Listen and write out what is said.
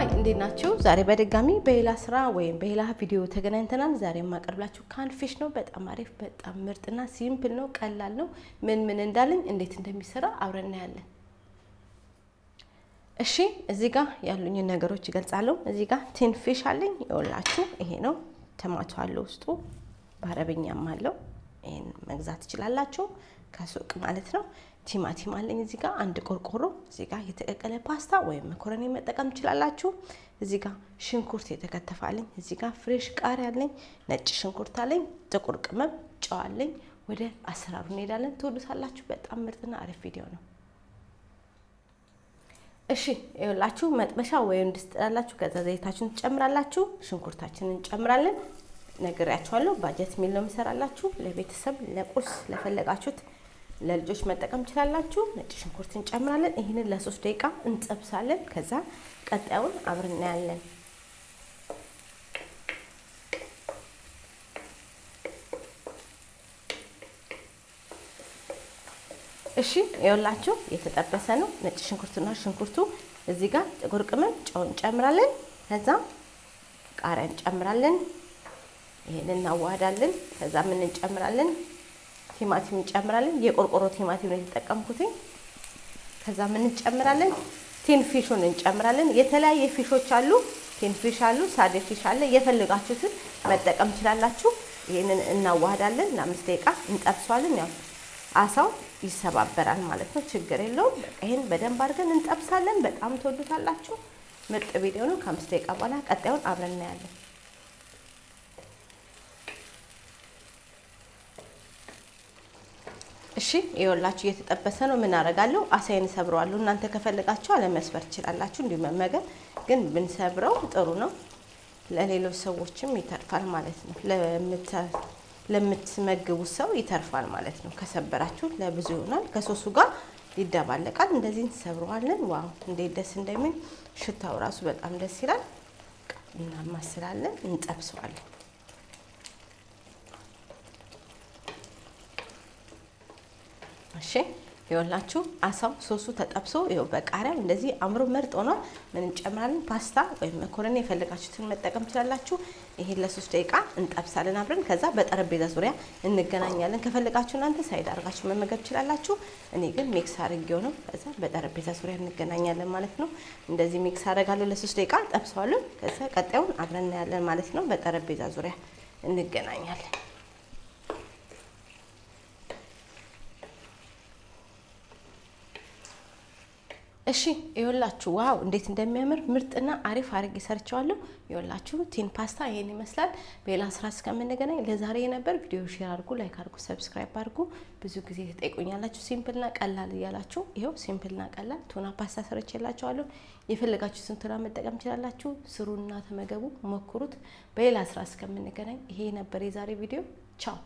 ሃይ እንዴት ናችሁ? ዛሬ በድጋሚ በሌላ ስራ ወይም በሌላ ቪዲዮ ተገናኝተናል። ዛሬ ማቀርብላችሁ ካን ፊሽ ነው። በጣም አሪፍ በጣም ምርጥና ሲምፕል ነው፣ ቀላል ነው። ምን እንዳለኝ እንዴት እንደሚሰራ አብረን እናያለን። እሺ እዚህ ጋር ያሉኝ ነገሮች ይገልጻለሁ። እዚህ ጋር ቲን ፊሽ አለኝ። ይኸውላችሁ ይሄ ነው። ቶማቶ አለው ውስጡ፣ በአረብኛም አለው። ይሄን መግዛት ትችላላችሁ ከሱቅ ማለት ነው። ቲማቲም አለኝ እዚህ ጋር አንድ ቆርቆሮ። እዚህ ጋር የተቀቀለ ፓስታ ወይም መኮረኒ መጠቀም ትችላላችሁ። እዚህ ጋር ሽንኩርት የተከተፈ አለኝ። እዚህ ጋር ፍሬሽ ቃሪያ አለኝ፣ ነጭ ሽንኩርት አለኝ፣ ጥቁር ቅመም፣ ጨው አለኝ። ወደ አሰራሩ እንሄዳለን። ትወዱታላችሁ። በጣም ምርጥና አሪፍ ቪዲዮ ነው። እሺ ይኸውላችሁ መጥበሻ ወይም ድስት ጣላችሁ። ከዛ ዘይታችሁን ትጨምራላችሁ። ሽንኩርታችንን እንጨምራለን። ነግሬያችኋለሁ ባጀት ሚል ነው የምሰራላችሁ። ለቤተሰብ ለቁርስ ለፈለጋችሁት ለልጆች መጠቀም ትችላላችሁ። ነጭ ሽንኩርት እንጨምራለን። ይሄንን ለ3 ደቂቃ እንጠብሳለን። ከዛ ቀጣዩን አብረን እናያለን። እሺ ይኸውላችሁ የተጠበሰ ነው። ነጭ ሽንኩርትና ሽንኩርቱ እዚህ ጋር ጥቁር ቅመም፣ ጨው እንጨምራለን። ከዛ ቃሪያ እንጨምራለን። ይሄንን እናዋሃዳለን። ከዛ ምን እንጨምራለን? ቲማቲም እንጨምራለን። የቆርቆሮ ቲማቲም ነው የተጠቀምኩት። ከዛ ምን እንጨምራለን? ቲን ፊሹን እንጨምራለን። የተለያየ ፊሾች አሉ። ቲን ፊሽ አሉ፣ ሳዴ ፊሽ አለ። የፈለጋችሁትን መጠቀም ትችላላችሁ። ይሄንን እናዋሃዳለን። ለ5 ደቂቃ እንጠብሷለን። ያው አሳው ይሰባበራል ማለት ነው፣ ችግር የለውም። በቃ ይሄን በደንብ አድርገን እንጠብሳለን። በጣም ትወዱታላችሁ። ምርጥ ቪዲዮ ነው። ከ5 ደቂቃ በኋላ ቀጣዩን አብረን እናያለን። እሺ ይኸውላችሁ እየተጠበሰ ነው። ምን አደርጋለሁ? አሳይን ሰብረዋለሁ። እናንተ ከፈለጋችሁ አለመስበር ትችላላችሁ። እንዲሁ መመገብ ግን ብንሰብረው ጥሩ ነው። ለሌሎች ሰዎችም ይተርፋል ማለት ነው። ለምትመግቡት ሰው ይተርፋል ማለት ነው። ከሰበራችሁ ለብዙ ይሆናል። ከሶሱ ጋር ይደባለቃል። እንደዚህ እንሰብረዋለን። ዋው እንዴት ደስ እንደሚል ሽታው ራሱ በጣም ደስ ይላል። እናማስላለን፣ እንጠብሰዋለን። እሺ ይኸውላችሁ አሳው ሶሱ ተጠብሶ ይኸው በቃሪያ እንደዚህ አምሮ መርጦ ነው። ምን እንጨምራለን? ፓስታ ወይም መኮረኒ የፈለጋችሁትን መጠቀም ትችላላችሁ። ይሄን ለ3 ደቂቃ እንጠብሳለን አብረን። ከዛ በጠረጴዛ ዙሪያ እንገናኛለን። ከፈለጋችሁ እናንተ ሳይድ አድርጋችሁ መመገብ ትችላላችሁ። እኔ ግን ሚክስ አድርጌው ነው። ከዛ በጠረጴዛ ዙሪያ እንገናኛለን ማለት ነው። እንደዚህ ሚክስ አደርጋለሁ። ለ3 ደቂቃ ጠብሰዋለሁ። ከዛ ቀጣዩን አብረን እናያለን ማለት ነው። በጠረጴዛ ዙሪያ እንገናኛለን። እሺ ይኸውላችሁ ዋው እንዴት እንደሚያምር ምርጥና አሪፍ አድርጌ ሰርቻለሁ። ይኸውላችሁ ቲን ፓስታ ይሄን ይመስላል። በሌላ ስራ እስከምንገናኝ ለዛሬ የነበር ቪዲዮ ሼር አድርጉ፣ ላይክ አድርጉ፣ ሰብስክራይብ አድርጉ። ብዙ ጊዜ ተጠይቁኛላችሁ ሲምፕልና ቀላል እያላችሁ። ይሄው ሲምፕልና ቀላል ቱና ፓስታ ሰርቼላችኋለሁ። የፈለጋችሁትን ቱና መጠቀም ትችላላችሁ። ስሩና ተመገቡ፣ ሞክሩት። በሌላ ስራ እስከምንገናኝ ይሄ ነበር የዛሬ ቪዲዮ። ቻው።